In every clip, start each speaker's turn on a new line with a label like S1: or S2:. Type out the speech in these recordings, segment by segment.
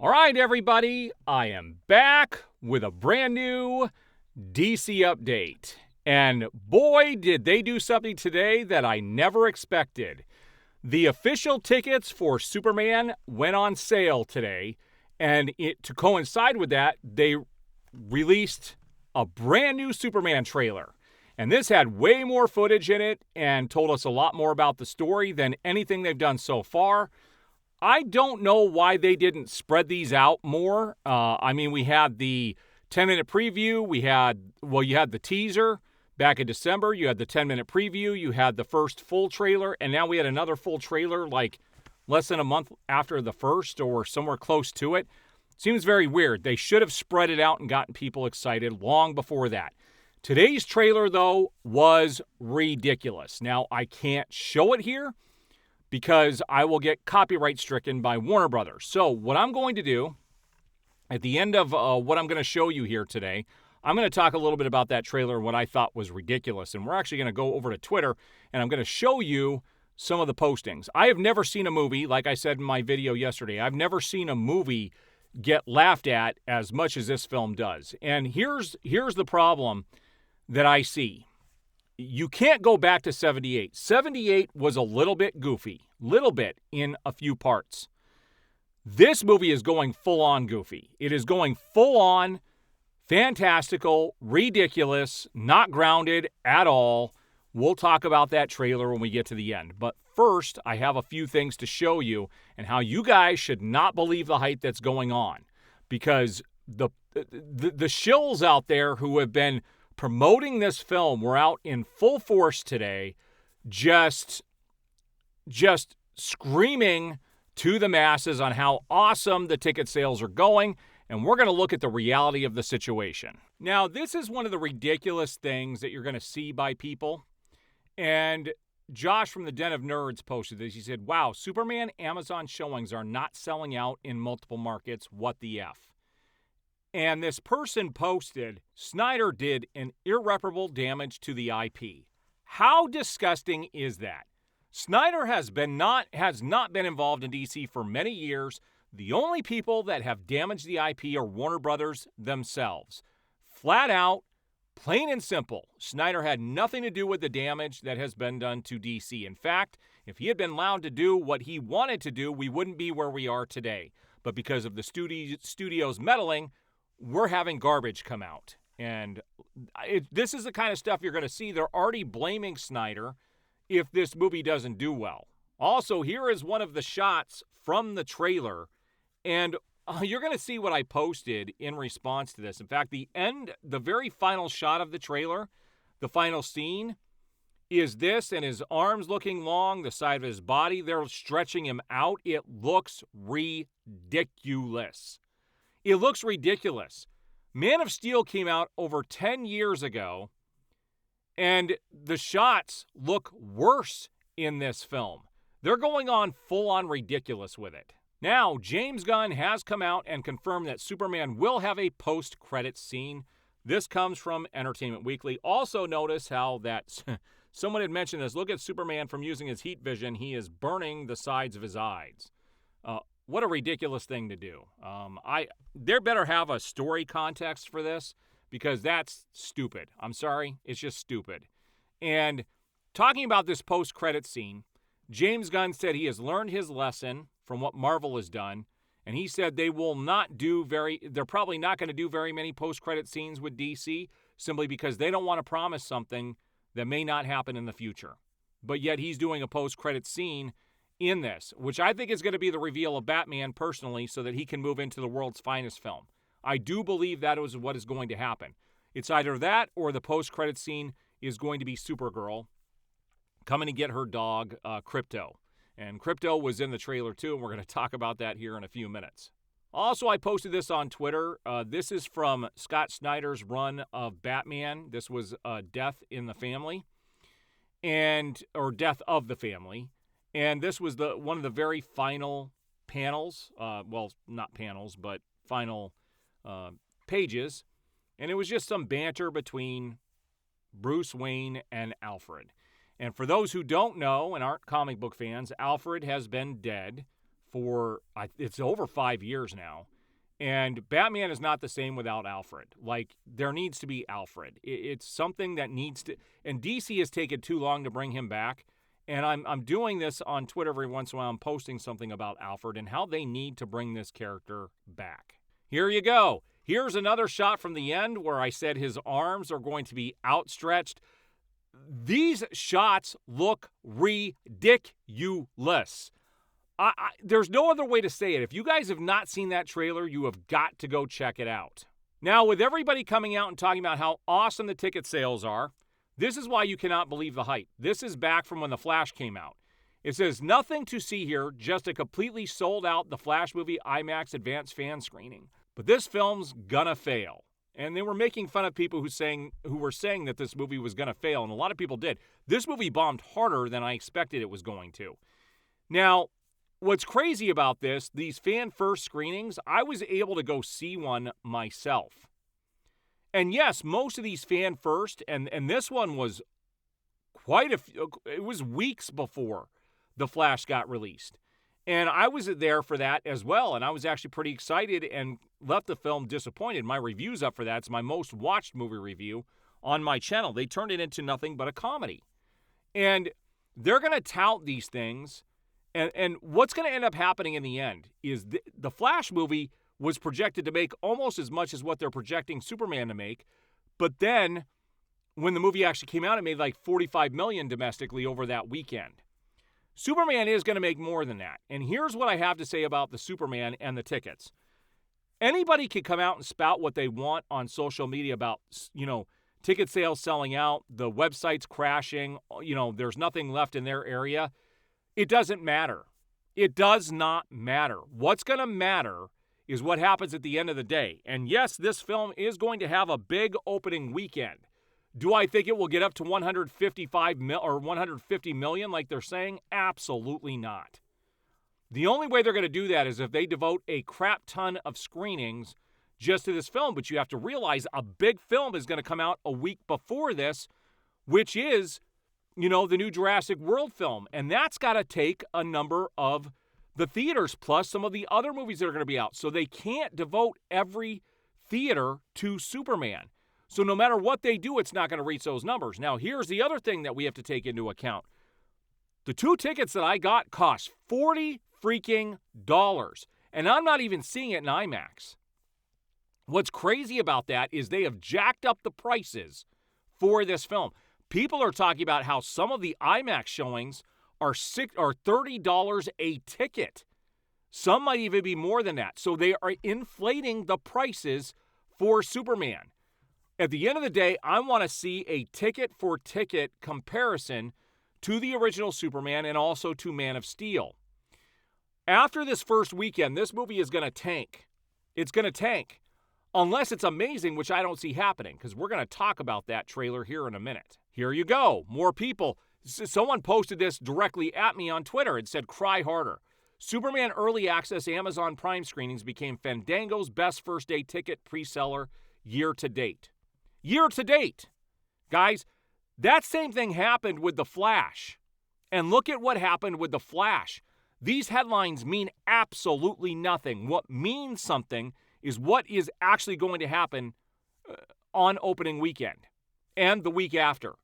S1: All right, everybody, I am back with a brand new DC update. And boy, did they do something today that I never expected. The official tickets for Superman went on sale today, and to coincide with that, they released a brand new Superman trailer. And this had way more footage in it and told us a lot more about the story than anything they've done so far. I don't know why they didn't spread these out more. We had the 10-minute preview. You had the teaser back in December. You had the 10-minute preview. You had the first full trailer. And now we had another full trailer like less than a month after the first or somewhere close to it. Seems very weird. They should have spread it out and gotten people excited long before that. Today's trailer, though, was ridiculous. Now, I can't show it here because I will get copyright stricken by Warner Brothers. So what I'm going to do at the end of what I'm going to show you here today, I'm going to talk a little bit about that trailer and what I thought was ridiculous. And we're actually going to go over to Twitter, and I'm going to show you some of the postings. I have never seen a movie, like I said in my video yesterday, I've never seen a movie get laughed at as much as this film does. And here's the problem that I see. You can't go back to 78. 78 was a little bit goofy, in a few parts. This movie is going full-on goofy. It is going full-on fantastical, ridiculous, not grounded at all. We'll talk about that trailer when we get to the end. But first, I have a few things to show you and how you guys should not believe the hype that's going on. Because the shills out there who have been promoting this film were out in full force today, just screaming to the masses on how awesome the ticket sales are going, and we're going to look at the reality of the situation. Now, this is one of the ridiculous things that you're going to see by people, and Josh from the Den of Nerds posted this. He said, wow, Superman Amazon showings are not selling out in multiple markets. What the F? And this person posted, Snyder did an irreparable damage to the IP. How disgusting is that? Snyder has not been involved in DC for many years. The only people that have damaged the IP are Warner Brothers themselves. Flat out, plain and simple, Snyder had nothing to do with the damage that has been done to DC. In fact, if he had been allowed to do what he wanted to do, we wouldn't be where we are today. But because of the studio's meddling, we're having garbage come out. And this is the kind of stuff you're going to see. They're already blaming Snyder if this movie doesn't do well. Also, here is one of the shots from the trailer. And you're going to see what I posted in response to this. In fact, the very final shot of the trailer, the final scene, is this, and his arms looking long, the side of his body, they're stretching him out. It looks ridiculous. It looks ridiculous. Man of Steel came out over 10 years ago, and the shots look worse in this film. They're going on full-on ridiculous with it. Now, James Gunn has come out and confirmed that Superman will have a post-credits scene. This comes from Entertainment Weekly. Also notice how that someone had mentioned this. Look at Superman from using his heat vision. He is burning the sides of his eyes. What a ridiculous thing to do. There better have a story context for this because that's stupid. I'm sorry. It's just stupid. And talking about this post-credit scene, James Gunn said he has learned his lesson from what Marvel has done, and he said they're probably not going to do very many post-credit scenes with DC simply because they don't want to promise something that may not happen in the future. But yet he's doing a post-credit scene in this, which I think is going to be the reveal of Batman personally so that he can move into the world's finest film. I do believe that is what is going to happen. It's either that or the post-credit scene is going to be Supergirl coming to get her dog, Crypto. And Crypto was in the trailer too, and we're going to talk about that here in a few minutes. Also, I posted this on Twitter. This is from Scott Snyder's run of Batman. This was Death in the Family, or Death of the Family. And this was one of the very final panels, not panels, but final pages. And it was just some banter between Bruce Wayne and Alfred. And for those who don't know and aren't comic book fans, Alfred has been dead for, it's over 5 years now. And Batman is not the same without Alfred. Like, there needs to be Alfred. It's something that needs to, and DC has taken too long to bring him back. And I'm doing this on Twitter every once in a while. I'm posting something about Alfred and how they need to bring this character back. Here you go. Here's another shot from the end where I said his arms are going to be outstretched. These shots look ridiculous. There's no other way to say it. If you guys have not seen that trailer, you have got to go check it out. Now, with everybody coming out and talking about how awesome the ticket sales are, this is why you cannot believe the hype. This is back from when The Flash came out. It says, nothing to see here, just a completely sold out The Flash movie IMAX advanced fan screening. But this film's gonna fail. And they were making fun of people who were saying that this movie was gonna fail, and a lot of people did. This movie bombed harder than I expected it was going to. Now, what's crazy about this, these fan-first screenings, I was able to go see one myself. And yes, most of these fan-first, and this one was it was weeks before The Flash got released. And I was there for that as well, and I was actually pretty excited and left the film disappointed. My review's up for that. It's my most watched movie review on my channel. They turned it into nothing but a comedy. And they're going to tout these things. And what's going to end up happening in the end is the Flash movie was projected to make almost as much as what they're projecting Superman to make. But then when the movie actually came out, it made like $45 million domestically over that weekend. Superman is going to make more than that. And here's what I have to say about the Superman and the tickets. Anybody can come out and spout what they want on social media about, ticket sales selling out, the website's crashing, there's nothing left in their area. It doesn't matter. It does not matter. What's going to matter is what happens at the end of the day. And yes, this film is going to have a big opening weekend. Do I think it will get up to 150 million like they're saying? Absolutely not. The only way they're going to do that is if they devote a crap ton of screenings just to this film. But you have to realize a big film is going to come out a week before this, which is, the new Jurassic World film. And that's got to take a number of the theaters plus some of the other movies that are going to be out. So they can't devote every theater to Superman. So no matter what they do, it's not going to reach those numbers. Now, here's the other thing that we have to take into account. The 2 tickets that I got cost $40 freaking dollars. And I'm not even seeing it in IMAX. What's crazy about that is they have jacked up the prices for this film. People are talking about how some of the IMAX showings are $30 a ticket. Some might even be more than that. So they are inflating the prices for Superman. At the end of the day, I want to see a ticket-for-ticket comparison to the original Superman and also to Man of Steel. After this first weekend, this movie is going to tank. It's going to tank. Unless it's amazing, which I don't see happening, because we're going to talk about that trailer here in a minute. Here you go. More people. Someone posted this directly at me on Twitter. It said, cry harder. Superman Early Access Amazon Prime screenings became Fandango's best first-day ticket pre-seller year to date. Year to date. Guys, that same thing happened with The Flash. And look at what happened with The Flash. These headlines mean absolutely nothing. What means something is what is actually going to happen on opening weekend and the week after.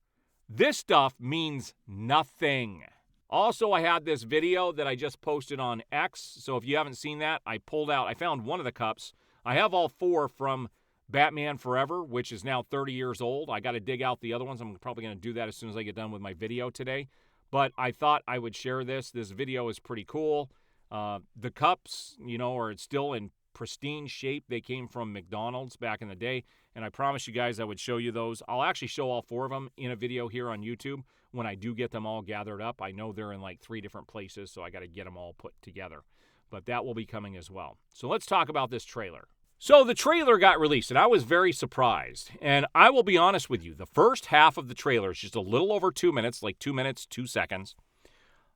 S1: This stuff means nothing. Also, I had this video that I just posted on X. So if you haven't seen that, I found one of the cups. I have all 4 from Batman Forever, which is now 30 years old. I got to dig out the other ones. I'm probably going to do that as soon as I get done with my video today. But I thought I would share this. This video is pretty cool. The cups, are still in pristine shape. They came from McDonald's back in the day. And I promised you guys I would show you those. I'll actually show all 4 of them in a video here on YouTube when I do get them all gathered up. I know they're in like 3 different places, so I got to get them all put together. But that will be coming as well. So let's talk about this trailer. So the trailer got released, and I was very surprised. And I will be honest with you, the first half of the trailer is just a little over 2 minutes, like 2 minutes, 2 seconds.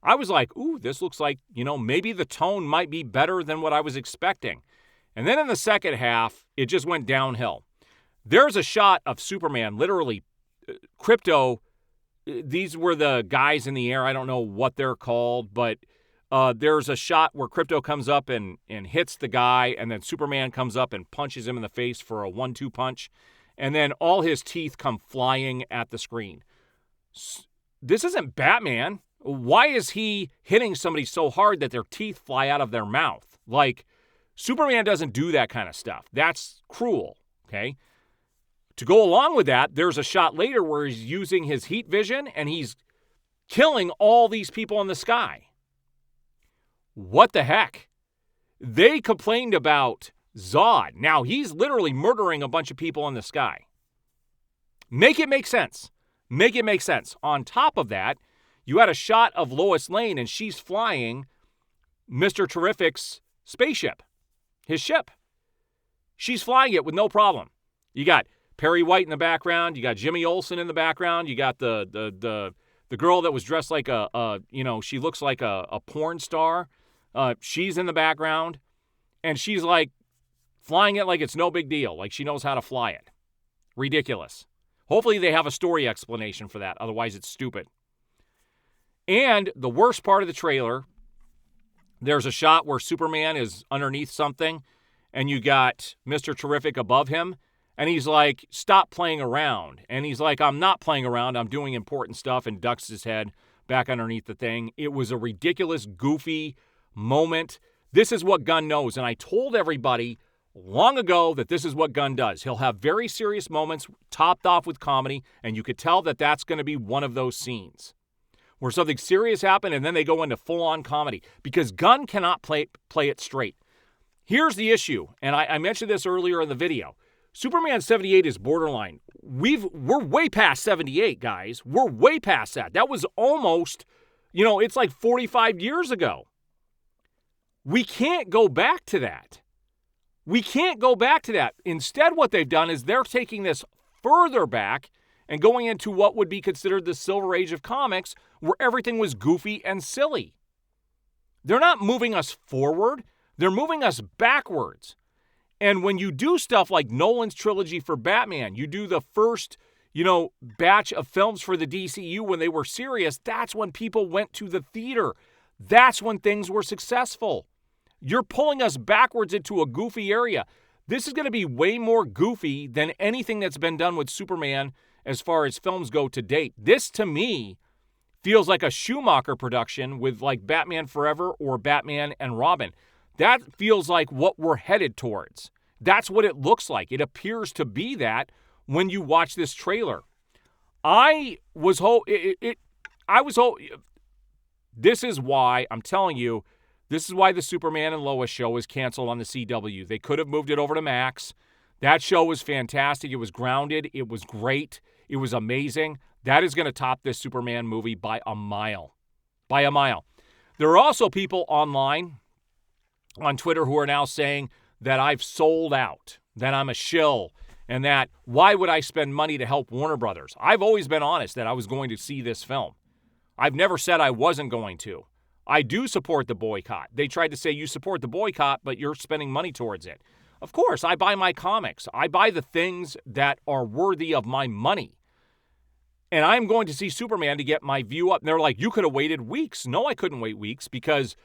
S1: I was like, ooh, this looks like, maybe the tone might be better than what I was expecting. And then in the second half, it just went downhill. There's a shot of Superman, literally, Crypto, these were the guys in the air. I don't know what they're called, but There's a shot where Krypto comes up and hits the guy, and then Superman comes up and punches him in the face for a 1-2 punch, and then all his teeth come flying at the screen. This isn't Batman. Why is he hitting somebody so hard that their teeth fly out of their mouth? Like, Superman doesn't do that kind of stuff. That's cruel, okay? To go along with that, there's a shot later where he's using his heat vision and he's killing all these people in the sky. What the heck? They complained about Zod. Now he's literally murdering a bunch of people in the sky. Make it make sense. Make it make sense. On top of that, you had a shot of Lois Lane and she's flying Mr. Terrific's spaceship, his ship. She's flying it with no problem. You got Perry White in the background. You got Jimmy Olsen in the background. You got the girl that was dressed like she looks like a porn star. She's in the background, and she's like flying it like it's no big deal, like she knows how to fly it. Ridiculous. Hopefully they have a story explanation for that. Otherwise, it's stupid. And the worst part of the trailer, there's a shot where Superman is underneath something, and you got Mr. Terrific above him, and he's like, stop playing around. And he's like, I'm not playing around. I'm doing important stuff, and ducks his head back underneath the thing. It was a ridiculous, goofy moment. This is what Gunn knows. And I told everybody long ago that this is what Gunn does. He'll have very serious moments topped off with comedy, and you could tell that that's going to be one of those scenes where something serious happened and then they go into full-on comedy because Gunn cannot play it straight. Here's the issue, and I mentioned this earlier in the video. Superman 78 is borderline. We're way past 78, guys. We're way past that. That was almost, it's like 45 years ago. We can't go back to that. We can't go back to that. Instead, what they've done is they're taking this further back and going into what would be considered the Silver Age of comics, where everything was goofy and silly. They're not moving us forward. They're moving us backwards. And when you do stuff like Nolan's trilogy for Batman, you do the first, batch of films for the DCU when they were serious, that's when people went to the theater. That's when things were successful. You're pulling us backwards into a goofy area. This is going to be way more goofy than anything that's been done with Superman as far as films go to date. This, to me, feels like a Schumacher production with like Batman Forever or Batman and Robin. That feels like what we're headed towards. That's what it looks like. It appears to be that when you watch this trailer. This is why, I'm telling you, this is why the Superman and Lois show was canceled on the CW. They could have moved it over to Max. That show was fantastic. It was grounded. It was great. It was amazing. That is going to top this Superman movie by a mile. By a mile. There are also people online on Twitter who are now saying that I've sold out, that I'm a shill, and that why would I spend money to help Warner Brothers? I've always been honest that I was going to see this film. I've never said I wasn't going to. I do support the boycott. They tried to say you support the boycott, but you're spending money towards it. Of course, I buy my comics. I buy the things that are worthy of my money. And I'm going to see Superman to get my view up. And they're like, you could have waited weeks. No, I couldn't wait weeks because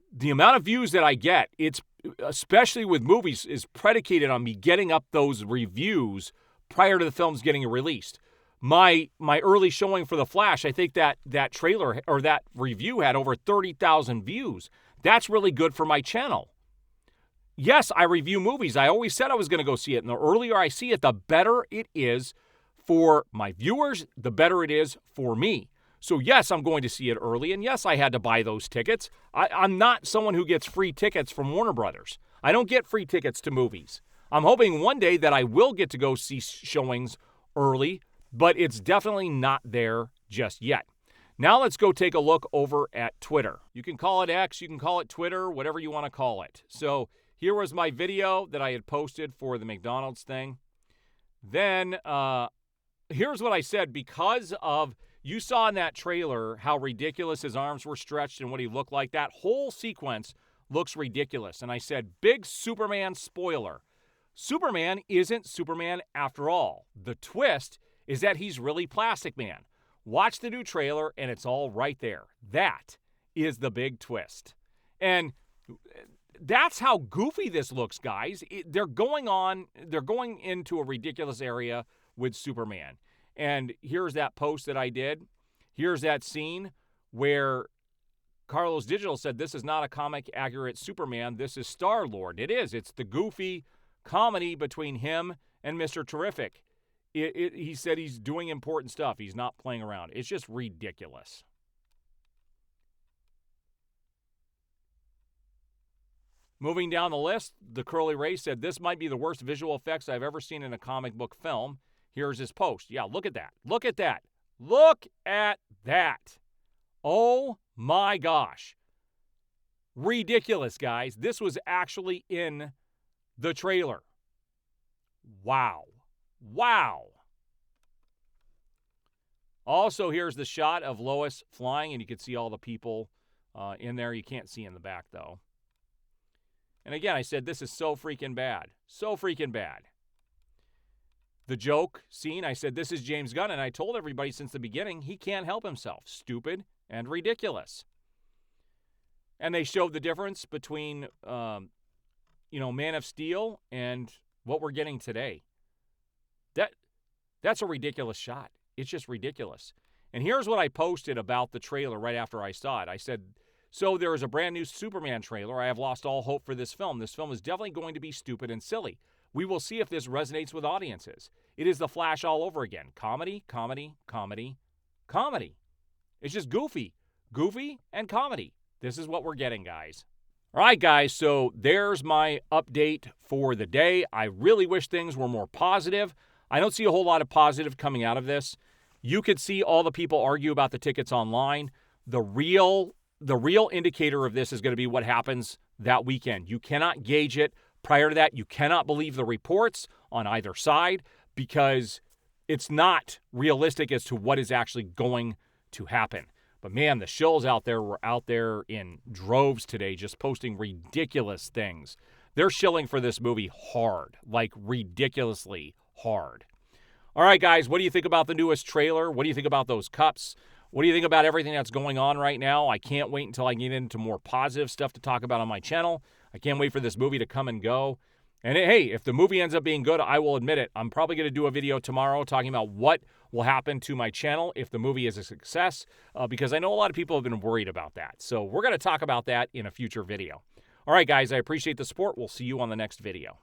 S1: the amount of views that I get, it's especially with movies, is predicated on me getting up those reviews prior to the films getting released. My early showing for The Flash, I think that trailer or that review had over 30,000 views. That's really good for my channel. Yes, I review movies. I always said I was going to go see it. And the earlier I see it, the better it is for my viewers, the better it is for me. So yes, I'm going to see it early. And yes, I had to buy those tickets. I'm not someone who gets free tickets from Warner Brothers. I don't get free tickets to movies. I'm hoping one day that I will get to go see showings early, but it's definitely not there just yet. Now let's go take a look over at Twitter. You can call it X, you can call it Twitter, whatever you want to call it. So here was my video that I had posted for the McDonald's thing. Then here's what I said. Because of, you saw in that trailer how ridiculous his arms were stretched and what he looked like. That whole sequence looks ridiculous. And I said, big Superman spoiler. Superman isn't Superman after all. The twist is that he's really Plastic Man. Watch the new trailer and it's all right there. That is the big twist. And that's how goofy this looks, guys. They're going into a ridiculous area with Superman. And here's that post that I did. Here's that scene where Carlos Digital said, this is not a comic accurate Superman. This is Star-Lord. It is. It's the goofy comedy between him and Mr. Terrific. He said he's doing important stuff. He's not playing around. It's just ridiculous. Moving down the list, the Curly Ray said, this might be the worst visual effects I've ever seen in a comic book film. Here's his post. Yeah, look at that. Look at that. Look at that. Oh my gosh. Ridiculous, guys. This was actually in the trailer. Wow. Wow. Also, here's the shot of Lois flying, and you can see all the people in there. You can't see in the back, though. And again, I said this is so freaking bad. So freaking bad. The joke scene, I said this is James Gunn, and I told everybody since the beginning he can't help himself. Stupid and ridiculous. And they showed the difference between, Man of Steel and what we're getting today. That's a ridiculous shot. It's just ridiculous. And here's what I posted about the trailer right after I saw it. I said, so there is a brand new Superman trailer. I have lost all hope for this film. This film is definitely going to be stupid and silly. We will see if this resonates with audiences. It is The Flash all over again. Comedy, comedy, comedy, comedy. It's just goofy. Goofy and comedy. This is what we're getting, guys. All right, guys, so there's my update for the day. I really wish things were more positive. I don't see a whole lot of positive coming out of this. You could see all the people argue about the tickets online. The real indicator of this is going to be what happens that weekend. You cannot gauge it. Prior to that, you cannot believe the reports on either side because it's not realistic as to what is actually going to happen. But man, the shills out there were out there in droves today just posting ridiculous things. They're shilling for this movie hard, like ridiculously hard. All right, guys, what do you think about the newest trailer? What do you think about those cups? What do you think about everything that's going on right now? I can't wait until I get into more positive stuff to talk about on my channel. I can't wait for this movie to come and go. And hey, if the movie ends up being good, I will admit it. I'm probably going to do a video tomorrow talking about what will happen to my channel if the movie is a success, because I know a lot of people have been worried about that. So we're going to talk about that in a future video. All right, guys, I appreciate the support. We'll see you on the next video.